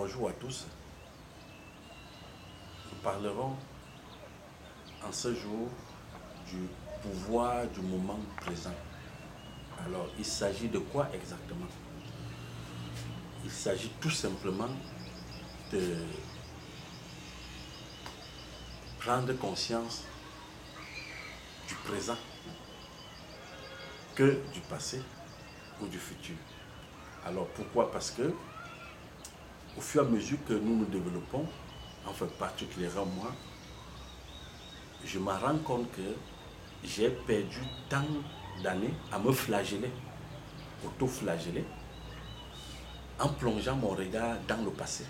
Bonjour à tous. Nous parlerons en ce jour du pouvoir du moment présent. Alors, il s'agit de quoi exactement? Il s'agit tout simplement de prendre conscience du présent que du passé ou du futur. Alors, pourquoi? Parce que au fur et à mesure que nous nous développons, enfin particulièrement moi, je me rends compte que j'ai perdu tant d'années à me flageller, auto-flageller, en plongeant mon regard dans le passé,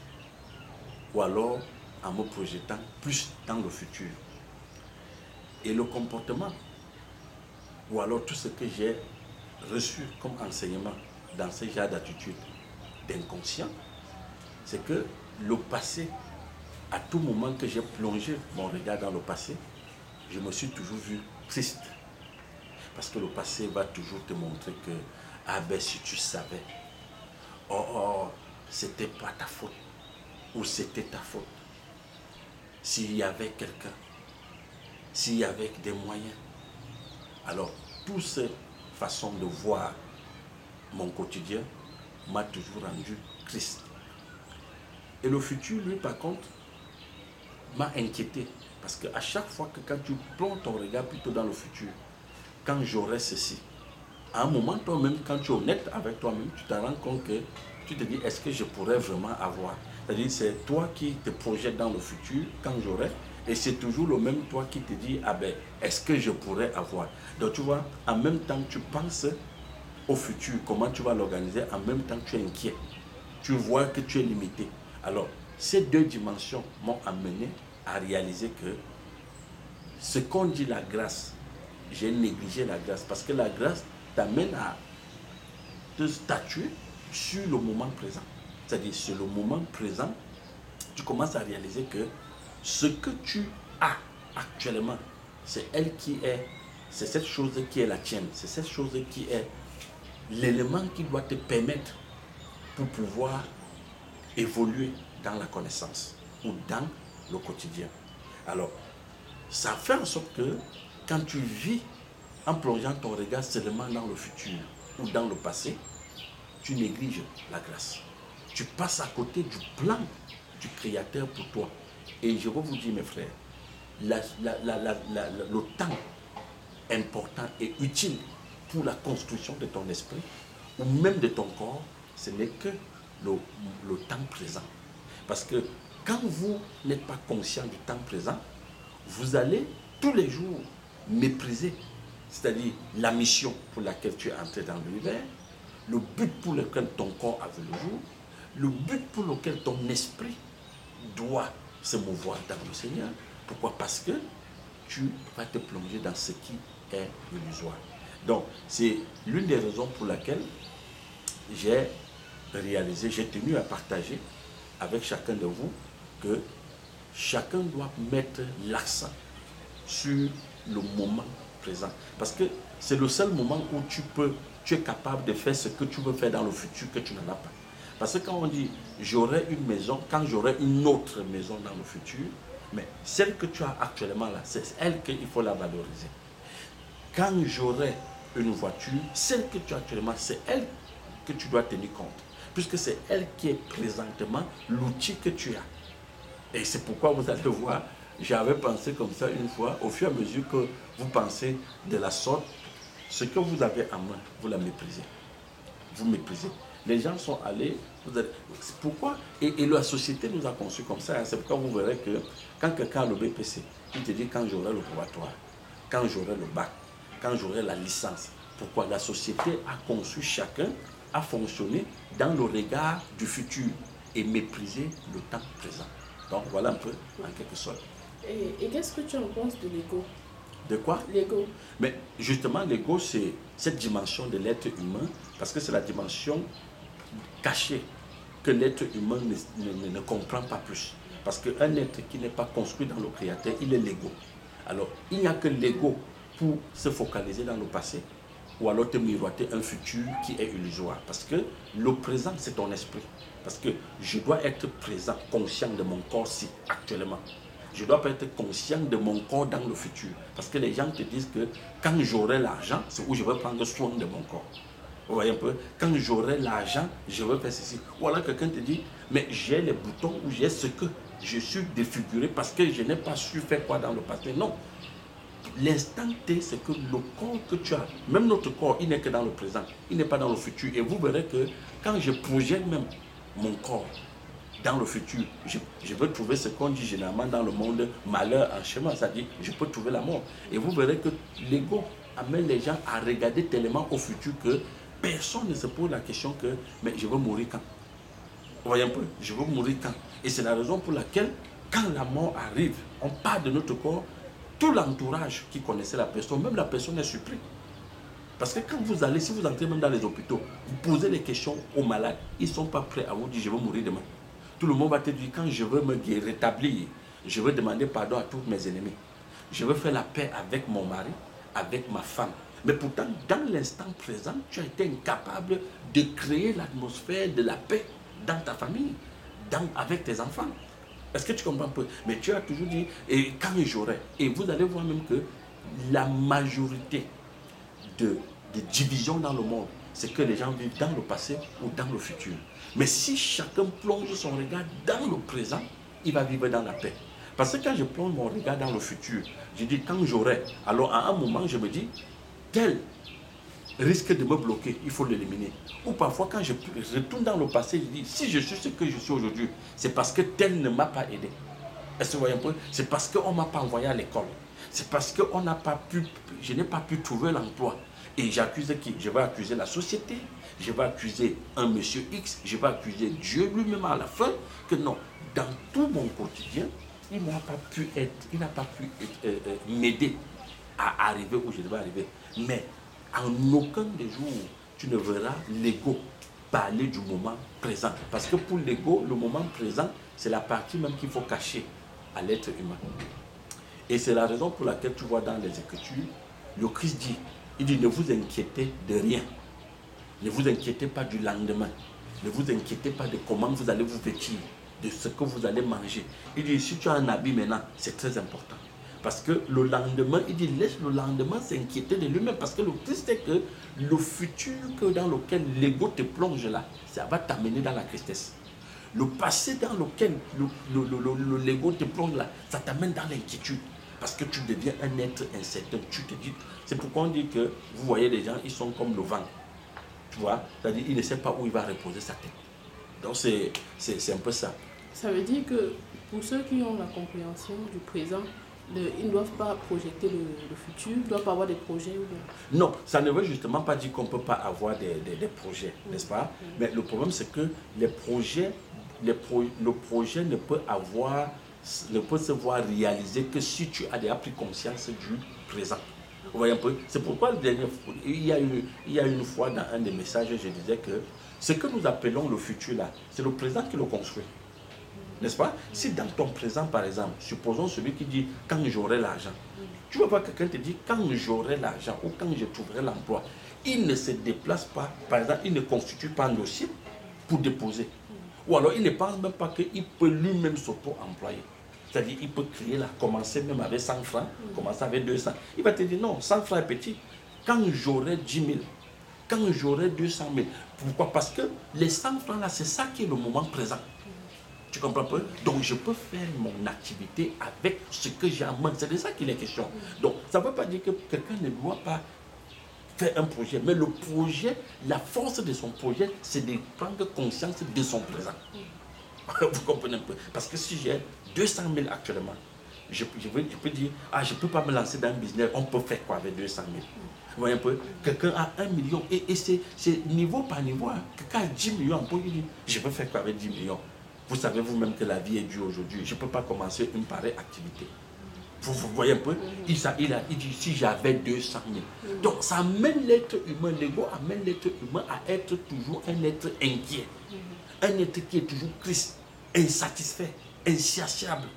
ou alors en me projetant plus dans le futur. Et le comportement, ou alors tout ce que j'ai reçu comme enseignement dans ce genre d'attitude d'inconscient, c'est que le passé, à tout moment que j'ai plongé mon regard dans le passé, je me suis toujours vu triste. Parce que le passé va toujours te montrer que, ah ben si tu savais, c'était pas ta faute, ou c'était ta faute. S'il y avait quelqu'un, s'il y avait des moyens. Alors, toutes ces façons de voir mon quotidien m'a toujours rendu triste. Et le futur, lui, par contre, m'a inquiété. Parce qu'à chaque fois que quand tu plonges ton regard plutôt dans le futur, quand j'aurai ceci, à un moment, toi-même, quand tu es honnête avec toi-même, tu te rends compte que tu te dis, est-ce que je pourrais vraiment avoir? C'est-à-dire, c'est toi qui te projettes dans le futur, quand j'aurai, et c'est toujours le même toi qui te dit, ah ben, est-ce que je pourrais avoir? Donc, tu vois, en même temps, tu penses au futur, comment tu vas l'organiser, en même temps, tu es inquiet. Tu vois que tu es limité. Alors, ces deux dimensions m'ont amené à réaliser que ce qu'on dit la grâce, j'ai négligé la grâce, parce que la grâce t'amène à te statuer sur le moment présent. C'est-à-dire, sur le moment présent, tu commences à réaliser que ce que tu as actuellement, c'est cette chose qui est la tienne, c'est cette chose qui est l'élément qui doit te permettre pour pouvoir évoluer dans la connaissance ou dans le quotidien. Alors, ça fait en sorte que quand tu vis en plongeant ton regard seulement dans le futur ou dans le passé, tu négliges la grâce. Tu passes à côté du plan du Créateur pour toi. Et je veux vous dire, mes frères, le temps important et utile pour la construction de ton esprit ou même de ton corps, ce n'est que le temps présent. Parce que quand vous n'êtes pas conscient du temps présent, vous allez tous les jours mépriser, c'est-à-dire la mission pour laquelle tu es entré dans l'univers, le but pour lequel ton corps a vu le jour, le but pour lequel ton esprit doit se mouvoir dans le Seigneur. Pourquoi? Parce que tu vas te plonger dans ce qui est illusoire. Donc, c'est l'une des raisons pour laquelle j'ai réalisé, j'ai tenu à partager avec chacun de vous que chacun doit mettre l'accent sur le moment présent. Parce que c'est le seul moment où tu es capable de faire ce que tu veux faire dans le futur que tu n'en as pas. Parce que quand on dit j'aurai une maison, quand j'aurai une autre maison dans le futur, mais celle que tu as actuellement là, c'est elle qu'il faut la valoriser. Quand j'aurai une voiture, celle que tu as actuellement, c'est elle que tu dois tenir compte. Puisque c'est elle qui est présentement l'outil que tu as. Et c'est pourquoi vous allez voir, j'avais pensé comme ça une fois, au fur et à mesure que vous pensez de la sorte, ce que vous avez en main, vous la méprisez. Vous méprisez. Les gens sont allés, c'est pourquoi, et la société nous a conçus comme ça, c'est pourquoi vous verrez que quand quelqu'un a le BPC, il te dit quand j'aurai le probatoire, quand j'aurai le bac, quand j'aurai la licence. Pourquoi? La société a conçu chacun à fonctionner dans le regard du futur et mépriser le temps présent. Donc voilà un peu en quelque sorte. Et qu'est-ce que tu en penses de l'ego? De quoi? L'ego. Mais justement, l'ego, c'est cette dimension de l'être humain, parce que c'est la dimension cachée que l'être humain ne comprend pas plus. Parce qu'un être qui n'est pas construit dans le Créateur, il est l'ego. Alors, il n'y a que l'ego pour se focaliser dans le passé, ou alors te miroiter un futur qui est illusoire. Parce que le présent, c'est ton esprit. Parce que je dois être présent, conscient de mon corps-ci, actuellement. Je dois pas être conscient de mon corps dans le futur. Parce que les gens te disent que quand j'aurai l'argent, c'est où je vais prendre soin de mon corps. Vous voyez un peu, quand j'aurai l'argent, je vais faire ceci. Ou alors quelqu'un te dit, mais j'ai les boutons ou j'ai ce que je suis défiguré parce que je n'ai pas su faire quoi dans le passé. Non. L'instant T, c'est que le corps que tu as, même notre corps, il n'est que dans le présent, il n'est pas dans le futur. Et vous verrez que quand je projette même mon corps dans le futur, je veux trouver ce qu'on dit généralement dans le monde, malheur en chemin, c'est-à-dire je peux trouver la mort. Et vous verrez que l'ego amène les gens à regarder tellement au futur que personne ne se pose la question que, mais je veux mourir quand? Vous voyez un peu, je veux mourir quand? Et c'est la raison pour laquelle, quand la mort arrive, on part de notre corps, tout l'entourage qui connaissait la personne, même la personne est surprise. Parce que quand vous allez, si vous entrez même dans les hôpitaux, vous posez les questions aux malades, ils ne sont pas prêts à vous dire je veux mourir demain. Tout le monde va te dire quand je veux me rétablir, je veux demander pardon à tous mes ennemis. Je veux faire la paix avec mon mari, avec ma femme. Mais pourtant, dans l'instant présent, tu as été incapable de créer l'atmosphère de la paix dans ta famille, avec tes enfants. Est-ce que tu comprends un peu? Mais tu as toujours dit, et quand j'aurai, et vous allez voir même que la majorité de divisions dans le monde, c'est que les gens vivent dans le passé ou dans le futur. Mais si chacun plonge son regard dans le présent, il va vivre dans la paix. Parce que quand je plonge mon regard dans le futur, je dis quand j'aurai, alors à un moment je me dis, tel risque de me bloquer, il faut l'éliminer. Ou parfois quand je retourne dans le passé, je dis, si je suis ce que je suis aujourd'hui, c'est parce que tel ne m'a pas aidé. Est-ce que vous voyez un peu? C'est parce qu'on ne m'a pas envoyé à l'école. C'est parce que je n'ai pas pu trouver l'emploi. Et j'accuse qui? Je vais accuser la société, je vais accuser un monsieur X, je vais accuser Dieu lui-même à la fin, que non, dans tout mon quotidien, il n'a pas pu m'aider à arriver où je devais arriver. Mais en aucun des jours, tu ne verras l'ego parler du moment présent. Parce que pour l'ego, le moment présent, c'est la partie même qu'il faut cacher à l'être humain. Et c'est la raison pour laquelle tu vois dans les Écritures, le Christ dit, il dit, ne vous inquiétez de rien. Ne vous inquiétez pas du lendemain. Ne vous inquiétez pas de comment vous allez vous vêtir, de ce que vous allez manger. Il dit, si tu as un habit maintenant, c'est très important. Parce que le lendemain, il dit, laisse le lendemain s'inquiéter de lui-même. Parce que le Christ c'est que le futur dans lequel l'ego te plonge là, ça va t'amener dans la tristesse. Le passé dans lequel l'ego te plonge là, ça t'amène dans l'inquiétude. Parce que tu deviens un être incertain. Tu te dis, c'est pourquoi on dit que vous voyez les gens, ils sont comme le vent. Tu vois, c'est-à-dire il ne sait pas où il va reposer sa tête. Donc c'est un peu ça. Ça veut dire que pour ceux qui ont la compréhension du présent, ils ne doivent pas projeter le futur, ils ne doivent pas avoir des projets ou bien... Non, ça ne veut justement pas dire qu'on ne peut pas avoir des projets, n'est-ce pas? Mais le problème c'est que le projet ne peut se voir réalisé que si tu as déjà pris conscience du présent. Vous voyez un peu? C'est pourquoi il y a une fois dans un des messages, je disais que ce que nous appelons le futur là, c'est le présent qui le construit. N'est-ce pas? Si dans ton présent, par exemple, supposons celui qui dit quand j'aurai l'argent, tu vas voir quelqu'un te dit quand j'aurai l'argent ou quand je trouverai l'emploi, il ne se déplace pas, par exemple, il ne constitue pas un dossier pour déposer. Ou alors il ne pense même pas qu'il peut lui-même s'auto-employer. C'est-à-dire qu'il peut créer là, commencer même avec 100 francs, commencer avec 200. Il va te dire non, 100 francs est petit. Quand j'aurai 10 000, quand j'aurai 200 000. Pourquoi? Parce que les 100 francs là, c'est ça qui est le moment présent. Tu comprends pas? Donc je peux faire mon activité avec ce que j'ai en main. C'est de ça qu'il est question. Donc ça ne veut pas dire que quelqu'un ne doit pas faire un projet. Mais le projet, la force de son projet, c'est de prendre conscience de son présent. Vous comprenez un peu? Parce que si j'ai 200 000 actuellement, je peux dire, je ne peux pas me lancer dans un business, on peut faire quoi avec 200 000? Vous voyez un peu? Quelqu'un a 1 million et c'est niveau par niveau. Quelqu'un a 10 millions, on peut dire, je peux faire quoi avec 10 millions? Vous savez vous-même que la vie est dure aujourd'hui. Je ne peux pas commencer une pareille activité. Vous voyez un peu? Il dit si j'avais 200 000. Donc ça amène l'être humain, l'ego amène l'être humain à être toujours un être inquiet. Un être qui est toujours triste, insatisfait, insatiable.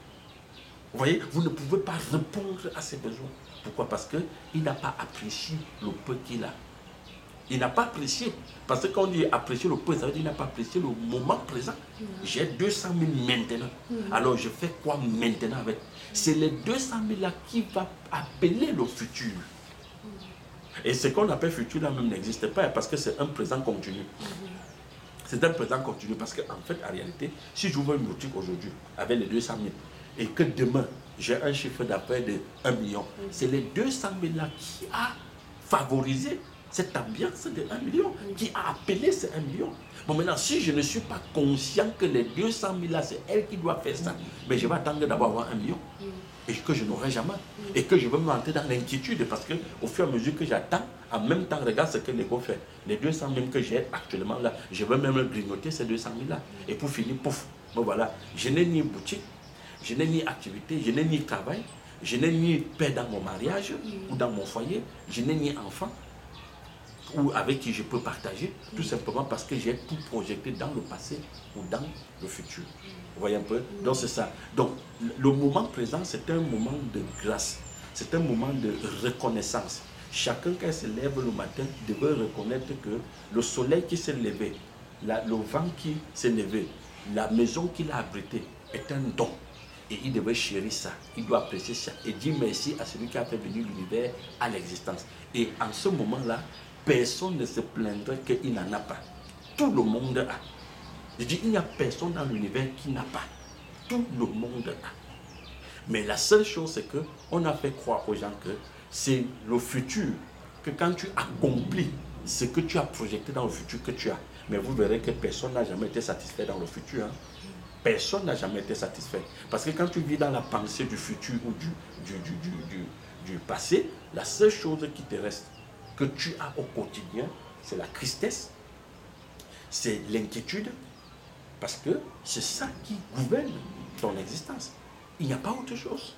Vous voyez, vous ne pouvez pas répondre à ses besoins. Pourquoi? Parce qu'il n'a pas apprécié le peu qu'il a. Il n'a pas apprécié. Parce que quand on dit apprécier le présent, ça veut dire qu'il n'a pas apprécié le moment présent. J'ai 200 000 maintenant. Alors je fais quoi maintenant avec? C'est les 200 000 là qui va appeler le futur. Et ce qu'on appelle futur là même n'existe pas parce que c'est un présent continu. C'est un présent continu parce qu'en fait, en réalité, si j'ouvre une boutique aujourd'hui avec les 200 000 et que demain, j'ai un chiffre d'affaires de 1 million, c'est les 200 000 là qui a favorisé cette ambiance de 1 million, qui a appelé ces 1 million. Bon, maintenant, si je ne suis pas conscient que les 200 000 là, c'est elle qui doit faire ça, mais je vais attendre d'abord avoir 1 million et que je n'aurai jamais. Et que je vais me rentrer dans l'inquiétude parce qu'au fur et à mesure que j'attends, en même temps, regarde ce que l'ego fait. Les 200 000 que j'ai actuellement là, je vais même grignoter ces 200 000 là. Et pour finir, pouf, bon voilà, je n'ai ni boutique, je n'ai ni activité, je n'ai ni travail, je n'ai ni paix dans mon mariage ou dans mon foyer, je n'ai ni enfant ou avec qui je peux partager, tout simplement parce que j'ai tout projeté dans le passé ou dans le futur. Vous voyez un peu? Donc c'est ça. Donc le moment présent, c'est un moment de grâce, c'est un moment de reconnaissance. Chacun qui se lève le matin devrait reconnaître que le soleil qui s'est levé, le vent qui s'est levé, la maison qu'il a abritée est un don. Et il devait chérir ça, il doit apprécier ça et dire merci à celui qui a fait venir l'univers à l'existence. Et en ce moment-là, personne ne se plaindrait qu'il n'en a pas. Tout le monde a. Je dis, il n'y a personne dans l'univers qui n'a pas. Tout le monde a. Mais la seule chose, c'est qu'on a fait croire aux gens que c'est le futur, que quand tu accomplis ce que tu as projeté dans le futur que tu as. Mais vous verrez que personne n'a jamais été satisfait dans le futur. Personne n'a jamais été satisfait. Parce que quand tu vis dans la pensée du futur ou du passé, la seule chose qui te reste, que tu as au quotidien, c'est la tristesse, c'est l'inquiétude, parce que c'est ça qui gouverne ton existence. Il n'y a pas autre chose.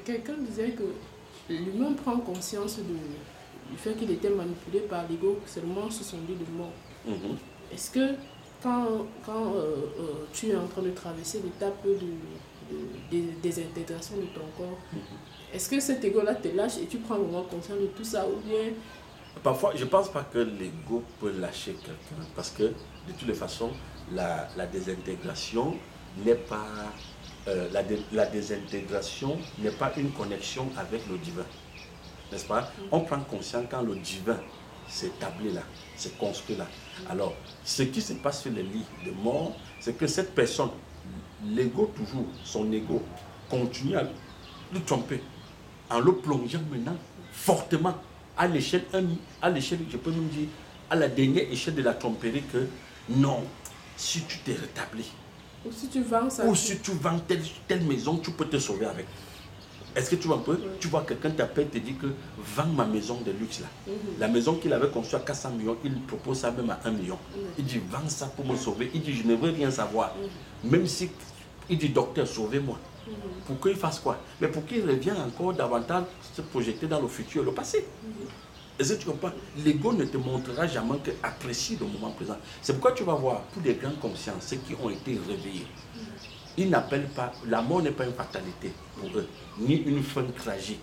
Quelqu'un disait que l'humain prend conscience du fait qu'il était manipulé par l'ego seulement sur son lit de mort. Est-ce que quand tu es en train de traverser l'étape de désintégration de ton corps, est-ce que cet ego-là te lâche et tu prends vraiment conscience de tout ça ou bien... Parfois, je ne pense pas que l'ego peut lâcher quelqu'un parce que de toutes les façons, la désintégration n'est pas... la désintégration n'est pas une connexion avec le divin. N'est-ce pas? On prend conscience quand le divin s'est établi là, s'est construit là. Alors, ce qui se passe sur les lits de mort, c'est que cette personne, l'ego toujours, son ego, continue à le tromper en le plongeant maintenant fortement à l'échelle, je peux même dire, à la dernière échelle de la tromperie que non, si tu t'es rétabli, ou si tu vends ça, ou si tu vends telle maison, tu peux te sauver avec. Est-ce que tu vois un peu? Oui. Tu vois quelqu'un t'appelle et te dit que vends ma maison de luxe là. La maison qu'il avait construite à 400 millions, il propose ça même à 1 million. Il dit vends ça pour me sauver. Il dit je ne veux rien savoir. Même si il dit docteur, sauvez-moi. Pour qu'il fasse quoi? Mais pour qu'il revienne encore davantage se projeter dans le futur et le passé. Est-ce que tu comprends? L'ego ne te montrera jamais qu'apprécie le moment présent. C'est pourquoi tu vas voir, pour les grandes consciences, ceux qui ont été réveillés, ils n'appellent pas, la mort n'est pas une fatalité pour eux, ni une fin tragique,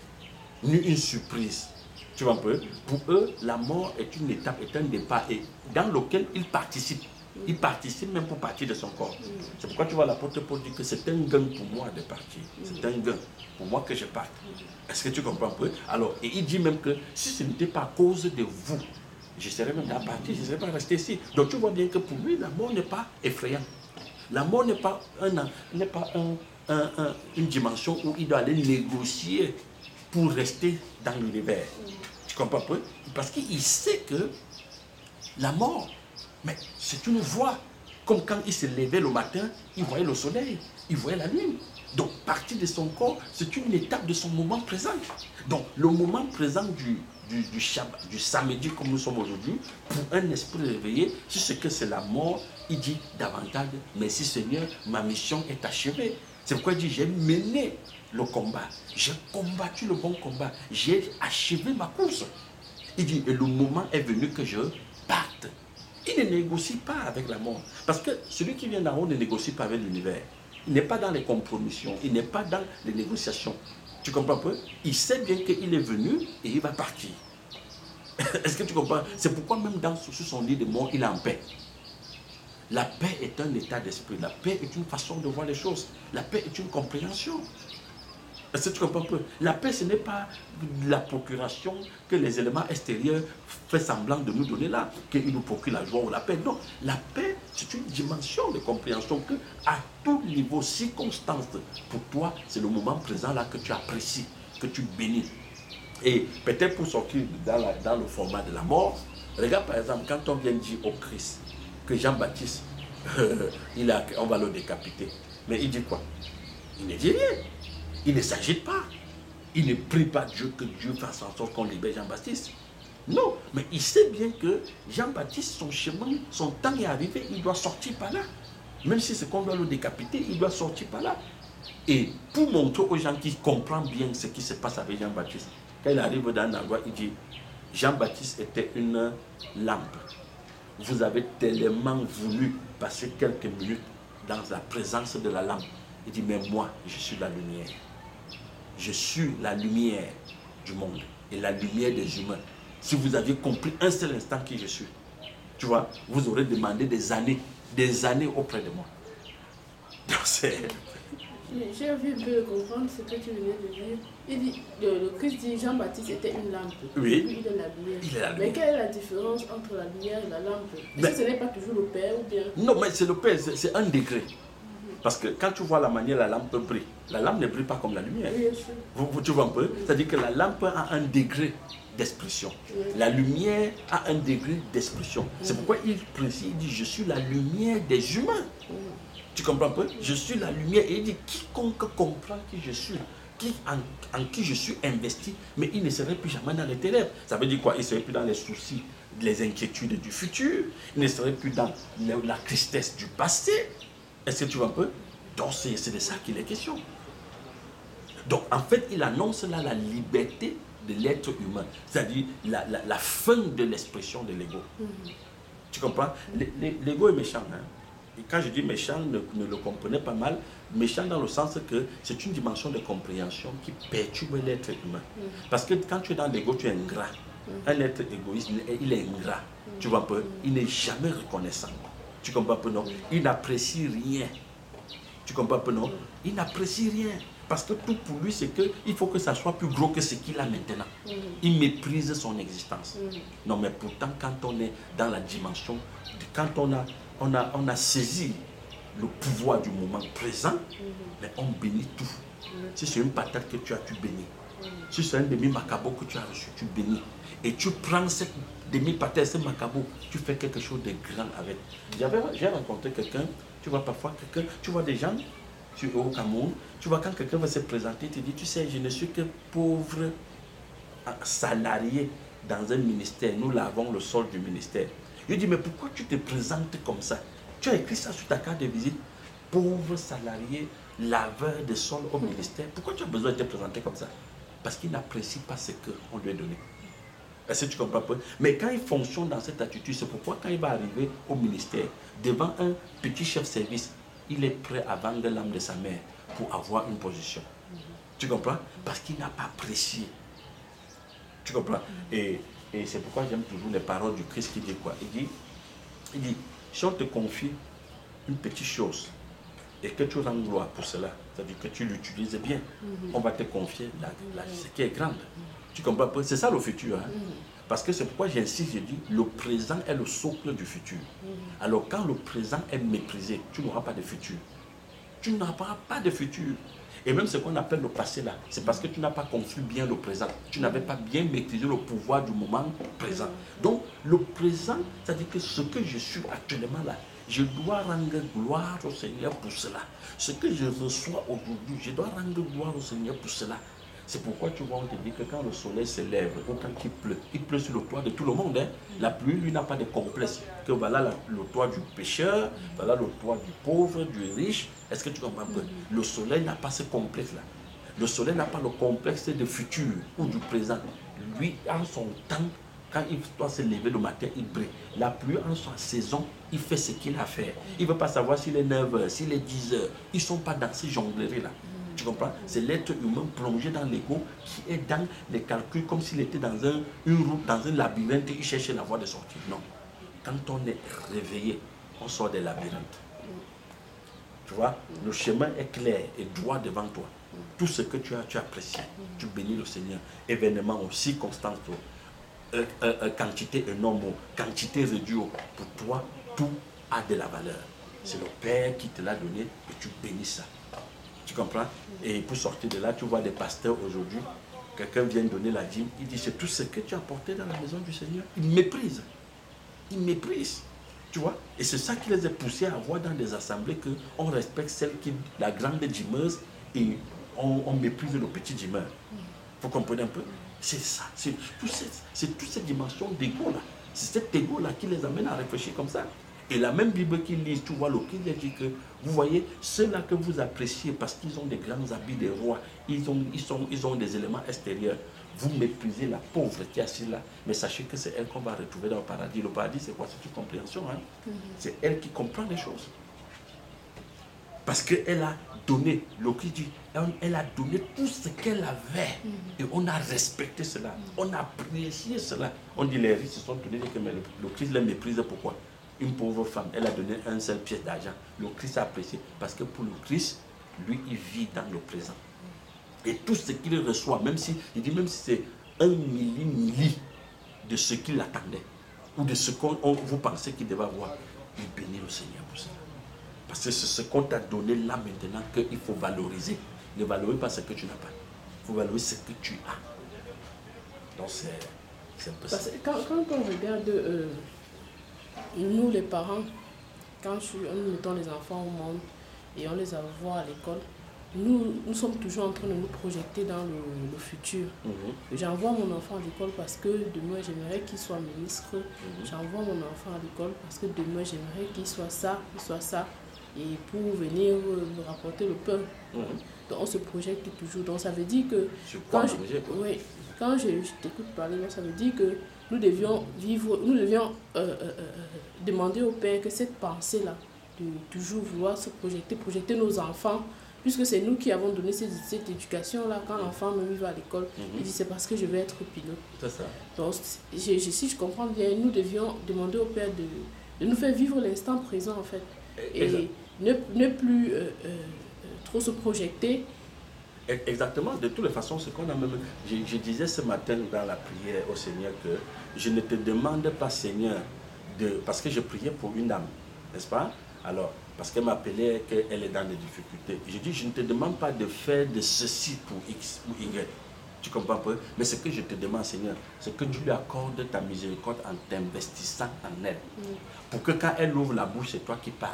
ni une surprise. Tu vois un peu? Pour eux, la mort est une étape, est un départ, et dans lequel ils participent. Ils participent même pour partir de son corps. C'est pourquoi tu vois l'apôtre Paul dit que c'est un gain pour moi de partir. C'est un gain pour moi que je parte. Est-ce que tu comprends un peu? Alors, et il dit même que si ce n'était pas à cause de vous, je serais même à partir, je ne serais pas resté ici. Donc tu vois bien que pour lui, la mort n'est pas effrayante. La mort n'est pas, une dimension où il doit aller négocier pour rester dans l'univers. Tu comprends un peu? Parce qu'il sait que la mort, mais c'est une voie. Comme quand il se levait le matin, il voyait le soleil, il voyait la lune. Donc, partir de son corps, c'est une étape de son moment présent. Donc, le moment présent du samedi, comme nous sommes aujourd'hui, pour un esprit réveillé, si c'est que c'est la mort, il dit davantage, merci Seigneur, ma mission est achevée. C'est pourquoi il dit, j'ai mené le combat, j'ai combattu le bon combat, j'ai achevé ma course. Il dit, et le moment est venu que je parte. Il ne négocie pas avec la mort. Parce que celui qui vient d'en haut ne négocie pas avec l'univers. Il n'est pas dans les compromissions, il n'est pas dans les négociations. Tu comprends un peu? Il sait bien qu'il est venu et il va partir. Est-ce que tu comprends? C'est pourquoi même sur son lit de mort, il est en paix. La paix est un état d'esprit. La paix est une façon de voir les choses. La paix est une compréhension. Est-ce que tu comprends un peu? La paix, ce n'est pas la procuration que les éléments extérieurs font semblant de nous donner là, qu'ils nous procurent la joie ou la paix. Non, la paix, c'est une dimension de compréhension que, à tout niveau, circonstance, pour toi, c'est le moment présent là que tu apprécies, que tu bénis. Et peut-être pour sortir dans le format de la mort, regarde par exemple, quand on vient dire au Christ que Jean-Baptiste, on va le décapiter, mais il dit quoi? Il ne dit rien. Il ne s'agite pas. Il ne prie pas Dieu que Dieu fasse en sorte qu'on libère Jean-Baptiste. Non, mais il sait bien que Jean-Baptiste, son chemin, son temps est arrivé, il doit sortir par là. Même si c'est qu'on doit le décapiter, il doit sortir par là. Et pour montrer aux gens qui comprennent bien ce qui se passe avec Jean-Baptiste, quand il arrive dans un endroit, il dit, Jean-Baptiste était une lampe. Vous avez tellement voulu passer quelques minutes dans la présence de la lampe. Il dit, mais moi, je suis la lumière. Je suis la lumière du monde et la lumière des humains. Si vous aviez compris un seul instant qui je suis, tu vois, vous aurez demandé des années auprès de moi. Donc c'est... J'ai envie de comprendre ce que tu venais de dire. Il dit, le Christ dit Jean-Baptiste était une lampe. Oui. Lui, il est la lumière. Il est la lumière. Mais quelle est la différence entre la lumière et la lampe? Est-ce que ce n'est pas toujours le Père ou bien? Non, mais c'est le Père, c'est un degré. Parce que quand tu vois la manière la lampe brille, la lampe ne brille pas comme la lumière. Oui, bien sûr. Tu vois un peu? C'est-à-dire que la lampe a un degré d'expression. Oui. La lumière a un degré d'expression. Oui. C'est pourquoi il précise, il dit, je suis la lumière des humains. Oui. Tu comprends un peu? Je suis la lumière. Et il dit, quiconque comprend qui je suis, en qui je suis investi, mais il ne serait plus jamais dans les ténèbres. Ça veut dire quoi? Il ne serait plus dans les soucis, les inquiétudes du futur. Il ne serait plus dans la tristesse du passé. Est-ce que tu vois un peu? Donc c'est de ça qu'il est question. Donc en fait, il annonce là la liberté de l'être humain. C'est-à-dire la fin de l'expression de l'ego. Tu comprends? L'ego est méchant. Hein? Et quand je dis méchant, ne le comprenez pas mal. Méchant dans le sens que c'est une dimension de compréhension qui perturbe l'être humain. Parce que quand tu es dans l'ego, tu es ingrat. Un être égoïste, il est ingrat. Tu vois un peu? Il n'est jamais reconnaissant. Tu comprends un peu, non? Il n'apprécie rien. Tu comprends un peu, non? Il n'apprécie rien. Parce que tout pour lui, c'est qu'il faut que ça soit plus gros que ce qu'il a maintenant. Il méprise son existence. Non, mais pourtant, quand on est dans la dimension, quand on a saisi le pouvoir du moment présent, mais on bénit tout. Si c'est une patate que tu as, tu bénis. Si c'est un demi-macabo que tu as reçu, tu bénis. Et tu prends cette demi-patate, ce macabo, tu fais quelque chose de grand avec. J'ai rencontré quelqu'un, tu vois parfois quelqu'un, tu vois des gens au Cameroun, tu vois quand quelqu'un va se présenter, tu dis, tu sais, je ne suis que pauvre salarié dans un ministère, nous lavons le sol du ministère. Je dis, mais pourquoi tu te présentes comme ça? Tu as écrit ça sur ta carte de visite, pauvre salarié, laveur de sol au ministère. Pourquoi tu as besoin de te présenter comme ça? Parce qu'il n'apprécie pas ce qu'on lui a donné. Est-ce que tu comprends pas? Mais quand il fonctionne dans cette attitude, c'est pourquoi quand il va arriver au ministère, devant un petit chef service, il est prêt à vendre l'âme de sa mère pour avoir une position. Tu comprends? Parce qu'il n'a pas apprécié. Tu comprends? Et c'est pourquoi j'aime toujours les paroles du Christ qui dit quoi? Il dit, si on te confie une petite chose et que tu rends gloire pour cela, c'est-à-dire que tu l'utilises bien, on va te confier ce qui est grande. Tu comprends? C'est ça le futur. Hein? Parce que c'est pourquoi j'insiste, je dis, le présent est le socle du futur. Alors quand le présent est méprisé, tu n'auras pas de futur. Tu n'auras pas de futur. Et même ce qu'on appelle le passé là, c'est parce que tu n'as pas compris bien le présent. Tu n'avais pas bien maîtrisé le pouvoir du moment présent. Donc le présent, c'est-à-dire que ce que je suis actuellement là, je dois rendre gloire au Seigneur pour cela. Ce que je reçois aujourd'hui, je dois rendre gloire au Seigneur pour cela. C'est pourquoi tu vois, on te dit que quand le soleil se lève ou quand il pleut sur le toit de tout le monde. Hein. La pluie, lui, n'a pas de complexe. Que voilà le toit du pécheur, voilà le toit du pauvre, du riche. Est-ce que tu comprends? Le soleil n'a pas ce complexe-là. Le soleil n'a pas le complexe de futur ou du présent. Lui, en son temps, quand il doit se lever le matin, il brille. La pluie, en sa saison, il fait ce qu'il a à faire. Il ne veut pas savoir s'il est 9 heures, s'il est 10 heures. Ils ne sont pas dans ces jongleries-là. Tu comprends? C'est l'être humain plongé dans l'ego qui est dans les calculs comme s'il était dans une route, dans un labyrinthe, il cherchait la voie de sortie. Non. Quand on est réveillé, on sort des labyrinthes. Tu vois, le chemin est clair et droit devant toi. Tout ce que tu apprécies, tu bénis le Seigneur. Événements aussi circonstances, quantité énorme, quantité réduite, pour toi, tout a de la valeur. C'est le Père qui te l'a donné et tu bénis ça. Tu comprends? Et pour sortir de là, tu vois des pasteurs aujourd'hui, quelqu'un vient donner la dîme, il dit c'est tout ce que tu as apporté dans la maison du Seigneur. Il méprise. Il méprise. Tu vois? Et c'est ça qui les a poussés à voir dans des assemblées qu'on respecte celle qui la grande dîmeuse et on méprise le petit dîmeur. Vous comprenez un peu? C'est ça. C'est toute cette dimension d'égo là. C'est cet égo là qui les amène à réfléchir comme ça. Et la même Bible qu'ils lisent, tu vois, il dit que, vous voyez, ceux-là que vous appréciez parce qu'ils ont des grands habits des rois, ils ont des éléments extérieurs, vous méprisez la pauvre qui est assise là, mais sachez que c'est elle qu'on va retrouver dans le paradis. Le paradis, c'est quoi? C'est une compréhension. Hein? C'est elle qui comprend les choses. Parce qu'elle a donné, le Christ dit, elle a donné tout ce qu'elle avait. Et on a respecté cela. On a apprécié cela. On dit les riches se sont donnés, mais le Christ les méprise. Pourquoi? Une pauvre femme, elle a donné un seul pièce d'argent. Le Christ a apprécié. Parce que pour le Christ, lui, il vit dans le présent. Et tout ce qu'il reçoit, même si c'est un milli de ce qu'il attendait, ou de ce qu'on vous pensez qu'il devait avoir, il bénit le Seigneur pour cela. Parce que c'est ce qu'on t'a donné là maintenant qu'il faut valoriser. Ne valorise pas ce que tu n'as pas. Il faut valoriser ce que tu as. Donc c'est un peu ça. Parce que quand on regarde, nous les parents, quand nous mettons les enfants au monde et on les envoie à l'école, nous sommes toujours en train de nous projeter dans le futur. J'envoie mon enfant à l'école parce que demain j'aimerais qu'il soit ministre. J'envoie mon enfant à l'école parce que demain j'aimerais qu'il soit ça, et pour venir me rapporter le pain. Donc on se projette toujours. Donc ça veut dire que quand je t'écoute parler, ça veut dire que nous devions demander au Père que cette pensée-là, de toujours vouloir se projeter nos enfants, puisque c'est nous qui avons donné cette éducation-là. Quand l'enfant même va à l'école, il dit c'est parce que je vais être pilote. C'est ça. Donc si je comprends bien, nous devions demander au Père de nous faire vivre l'instant présent en fait. Et ne plus trop se projeter. Exactement, de toutes les façons, ce qu'on a même. Je disais ce matin dans la prière au Seigneur que je ne te demande pas, Seigneur, parce que je priais pour une dame, n'est-ce pas? Alors, parce qu'elle m'appelait qu'elle est dans des difficultés. Je dis, je ne te demande pas de faire de ceci pour X ou Y. Tu comprends pas? Mais ce que je te demande, Seigneur, c'est que tu lui accordes ta miséricorde en t'investissant en elle. Pour que quand elle ouvre la bouche, c'est toi qui parles.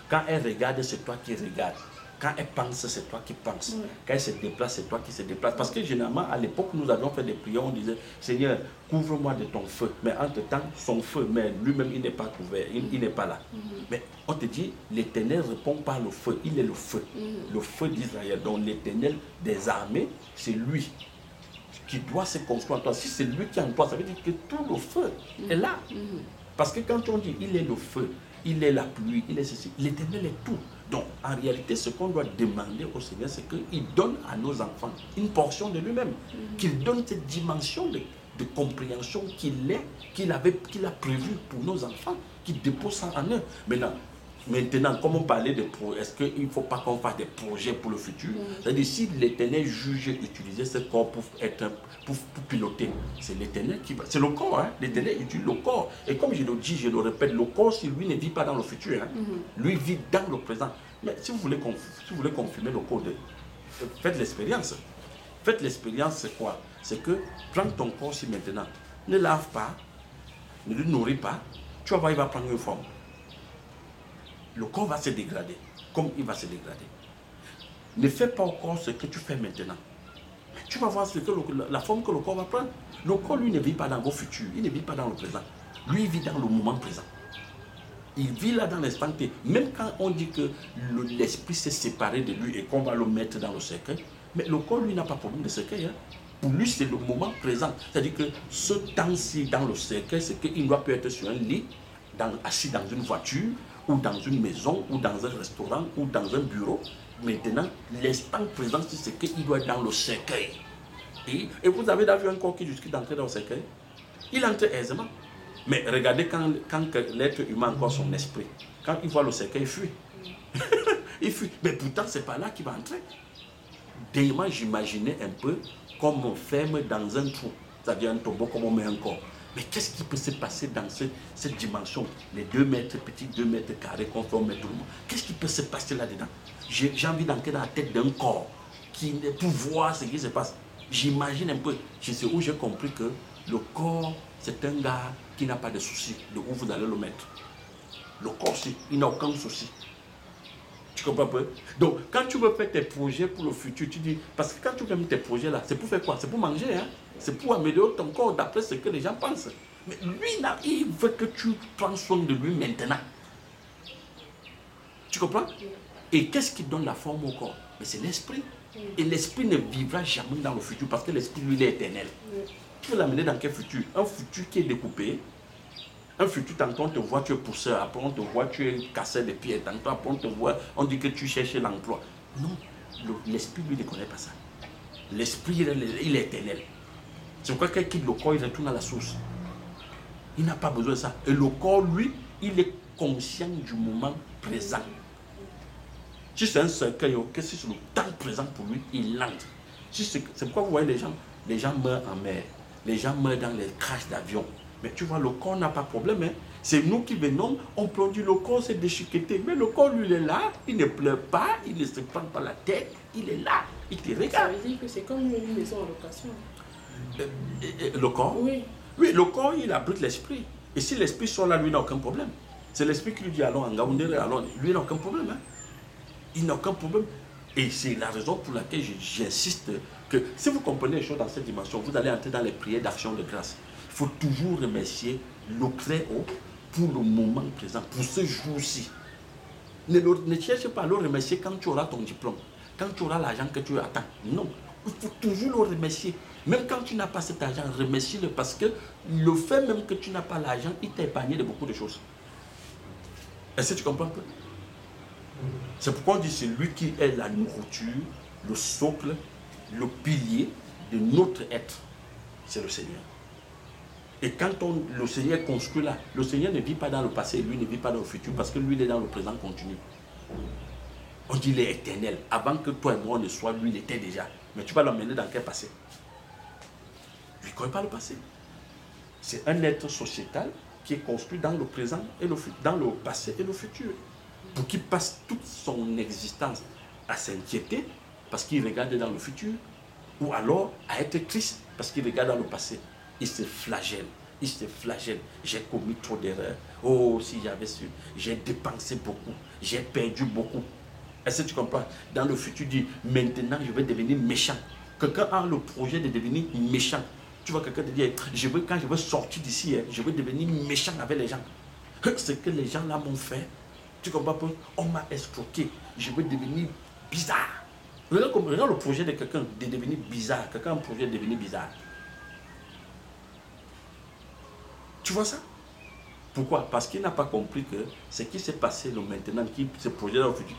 Quand elle regarde, c'est toi qui regardes. Quand elle pense, c'est toi qui penses. Quand elle se déplace, c'est toi qui se déplace. Parce que généralement, à l'époque, nous avions fait des prières, on disait, Seigneur, couvre-moi de ton feu. Mais entre-temps, son feu, mais lui-même, il n'est pas couvert, il n'est pas là. Mais on te dit, l'Éternel répond par le feu. Il est le feu. Le feu d'Israël. Donc l'Éternel des armées, c'est lui qui doit se construire en toi. Si c'est lui qui est en toi, ça veut dire que tout le feu est là. Parce que quand on dit, il est le feu, il est la pluie, il est ceci, l'Éternel est tout. Donc, en réalité, ce qu'on doit demander au Seigneur, c'est qu'il donne à nos enfants une portion de lui-même. Qu'il donne cette dimension de compréhension qu'il a prévue pour nos enfants, qu'il dépose ça en eux. Maintenant, comme on parlait de projets, est-ce qu'il ne faut pas qu'on fasse des projets pour le futur? C'est-à-dire, si l'Éternel juge utiliser ce corps pour piloter, c'est l'Éternel qui va. C'est le corps, hein? L'Éternel utilise le corps. Et comme je le dis, je le répète, le corps, si lui ne vit pas dans le futur, hein, lui vit dans le présent. Mais si vous voulez confirmer le corps, faites l'expérience. Faites l'expérience, c'est quoi? C'est que prends ton corps si maintenant, ne lave pas, ne le nourris pas, tu vas voir, il va prendre une forme. Le corps va se dégrader, comme il va se dégrader. Ne fais pas au corps ce que tu fais maintenant. Tu vas voir la forme que le corps va prendre. Le corps, lui, ne vit pas dans vos futurs, il ne vit pas dans le présent. Lui, il vit dans le moment présent. Il vit là dans l'instant T. Même quand on dit que l'esprit s'est séparé de lui et qu'on va le mettre dans le cercueil, mais le corps, lui, n'a pas de problème de cercueil. Hein. Pour lui, c'est le moment présent. C'est-à-dire que ce temps-ci, dans le cercueil, c'est qu'il doit peut être sur un lit, assis dans une voiture, ou dans une maison, ou dans un restaurant, ou dans un bureau. Maintenant, l'instant présent, c'est qu'il doit être dans le cercueil. Et vous avez vu un corps qui jusqu'à d'entrer dans le cercueil? Il entre aisément. Mais regardez quand l'être humain a encore son esprit. Quand il voit le cercueil, il fuit. Il fuit. Mais pourtant, ce n'est pas là qu'il va entrer. D'ailleurs, j'imaginais un peu comme on ferme dans un trou. C'est-à-dire un tombeau, comme on met un corps. Mais qu'est-ce qui peut se passer dans cette dimension? Les 2 mètres petits, 2 mètres carrés, qu'on met tout le monde. Qu'est-ce qui peut se passer là-dedans? J'ai envie d'entrer dans la tête d'un corps pour voir ce qui se passe. J'imagine un peu. Je sais où j'ai compris que le corps, c'est un gars qui n'a pas de souci de où vous allez le mettre. Le corps, il n'a aucun souci. Tu comprends un peu? Donc, quand tu veux faire tes projets pour le futur, tu dis, parce que quand tu fais tes projets là, c'est pour faire quoi? C'est pour manger, hein? C'est pour améliorer ton corps d'après ce que les gens pensent. Mais lui, là, il veut que tu prends soin de lui maintenant. Tu comprends? Et qu'est-ce qui donne la forme au corps? Mais c'est l'esprit. Et l'esprit ne vivra jamais dans le futur parce que l'esprit, lui, il est éternel. Tu veux l'amener dans quel futur? Un futur qui est découpé. Un futur, tantôt on te voit, tu es pousseur, après on te voit, tu es casseur de pieds, tantôt après on te voit, on dit que tu cherches l'emploi. Non, l'esprit, lui, ne connaît pas ça. L'esprit, il est éternel. C'est pourquoi quand il quitte le corps, il retourne à la source. Il n'a pas besoin de ça. Et le corps, lui, il est conscient du moment présent. Si c'est un cercueil, que si c'est le temps présent pour lui, il entre. C'est pourquoi vous voyez les gens meurent en mer, les gens meurent dans les crashs d'avion. Mais tu vois, le corps n'a pas de problème. Hein. C'est nous qui venons, on produit le corps, c'est déchiqueté. Mais le corps, lui, il est là, il ne pleure pas, il ne se prend pas la tête, il est là, il te regarde. Ça veut dire que c'est comme une maison en location. Le corps? Oui. Oui, le corps, il abrite l'esprit. Et si l'esprit sort là, lui, il n'a aucun problème. C'est l'esprit qui lui dit, allons en Gaoundéré, allons. Lui, il n'a aucun problème. Hein. Il n'a aucun problème. Et c'est la raison pour laquelle j'insiste que si vous comprenez les choses dans cette dimension, vous allez entrer dans les prières d'action de grâce. Il faut toujours remercier le Très-Haut pour le moment présent, pour ce jour-ci. Ne cherche pas à le remercier quand tu auras ton diplôme, quand tu auras l'argent que tu attends. Non, il faut toujours le remercier. Même quand tu n'as pas cet argent, remercie-le parce que le fait même que tu n'as pas l'argent, il t'a épargné de beaucoup de choses. Est-ce que tu comprends un peu? C'est pourquoi on dit c'est lui qui est la nourriture, le socle, le pilier de notre être. C'est le Seigneur. Et quand le Seigneur construit là, le Seigneur ne vit pas dans le passé, lui ne vit pas dans le futur, parce que lui il est dans le présent continu. On dit il est éternel. Avant que toi et moi ne soient, lui il était déjà. Mais tu vas l'emmener dans quel passé? Lui ne connaît pas le passé. C'est un être sociétal qui est construit dans le présent et le futur, dans le passé et le futur. Pour qu'il passe toute son existence à s'inquiéter parce qu'il regarde dans le futur, ou alors à être triste parce qu'il regarde dans le passé. Il se flagelle, j'ai commis trop d'erreurs. Oh, si j'avais su, j'ai dépensé beaucoup, j'ai perdu beaucoup. Est-ce que tu comprends? Dans le futur, dit, maintenant je vais devenir méchant. Quelqu'un a le projet de devenir méchant. Tu vois quelqu'un te dire, quand je veux sortir d'ici, je vais devenir méchant avec les gens. Ce que les gens là m'ont fait, tu comprends pas? On m'a escroqué, je vais devenir bizarre. Regarde le projet de quelqu'un de devenir bizarre. Quelqu'un a un projet de devenir bizarre. Tu vois ça? Pourquoi? Parce qu'il n'a pas compris que ce qui s'est passé le maintenant, ce projet dans le futur,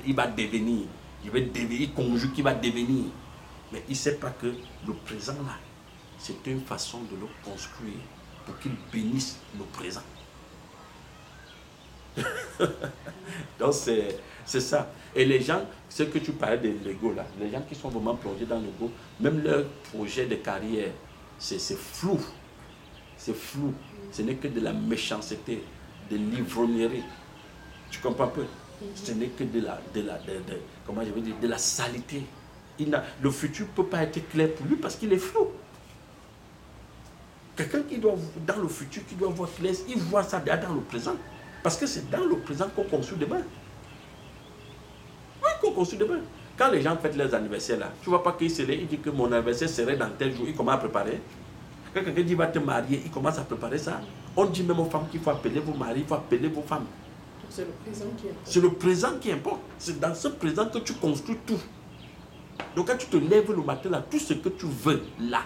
il va devenir. Il conjugue qu'il va devenir. Mais il ne sait pas que le présent là, c'est une façon de le construire pour qu'il bénisse le présent. Donc c'est ça. Et les gens, ce que tu parlais de l'ego là, les gens qui sont vraiment plongés dans l'ego, même leur projet de carrière, c'est flou. C'est flou. Ce n'est que de la méchanceté, de l'ivrognerie. Tu comprends un peu? Ce n'est que comment je veux dire, de la saleté. Le futur ne peut pas être clair pour lui parce qu'il est flou. Quelqu'un qui doit, dans le futur, qui doit voir clair, il voit ça dans le présent. Parce que c'est dans le présent qu'on construit demain. Oui, qu'on construit demain. Quand les gens fêtent leurs anniversaires là, tu ne vois pas qu'il dit que mon anniversaire serait dans tel jour, il commence à préparer. Quand quelqu'un dit va te marier, il commence à préparer ça. On dit même aux femmes qu'il faut appeler vos maris, il faut appeler vos femmes. C'est le présent qui importe. C'est le présent qui importe. C'est dans ce présent que tu construis tout. Donc quand tu te lèves le matin là, tout ce que tu veux là,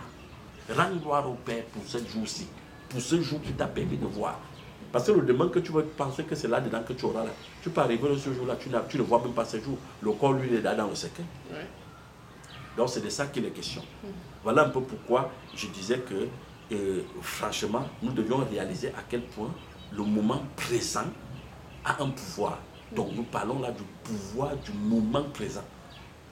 rends gloire au Père pour ce jour-ci, pour ce jour qui t'a permis de voir. Parce que le demain que tu veux penser que c'est là-dedans que tu auras là, tu peux arriver ce jour-là, tu ne vois même pas ce jour. Le corps, lui, il est là dans le cercueil. Ouais. Donc, c'est de ça qu'il est question. Voilà un peu pourquoi je disais que, franchement, nous devions réaliser à quel point le moment présent a un pouvoir. Donc, nous parlons là du pouvoir du moment présent.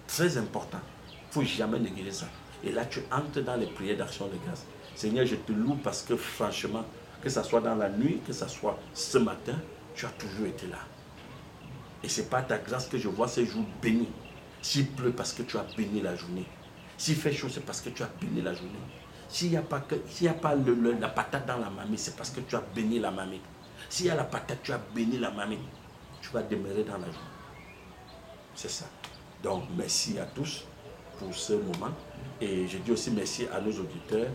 Très important. Il ne faut jamais négliger ça. Et là, tu entres dans les prières d'action de grâce. Seigneur, je te loue parce que, franchement, que ce soit dans la nuit, que ce soit ce matin, tu as toujours été là. Et c'est par ta grâce que je vois ces jours bénis. S'il pleut, parce que tu as béni la journée. S'il fait chaud, c'est parce que tu as béni la journée. S'il n'y a pas, la patate dans la marmite, c'est parce que tu as béni la marmite. S'il y a la patate, tu as béni la marmite. Tu vas demeurer dans la journée. C'est ça. Donc, merci à tous pour ce moment. Et je dis aussi merci à nos auditeurs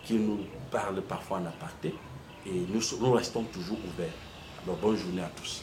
qui nous parlent parfois en aparté. Et nous restons toujours ouverts. Alors, bonne journée à tous.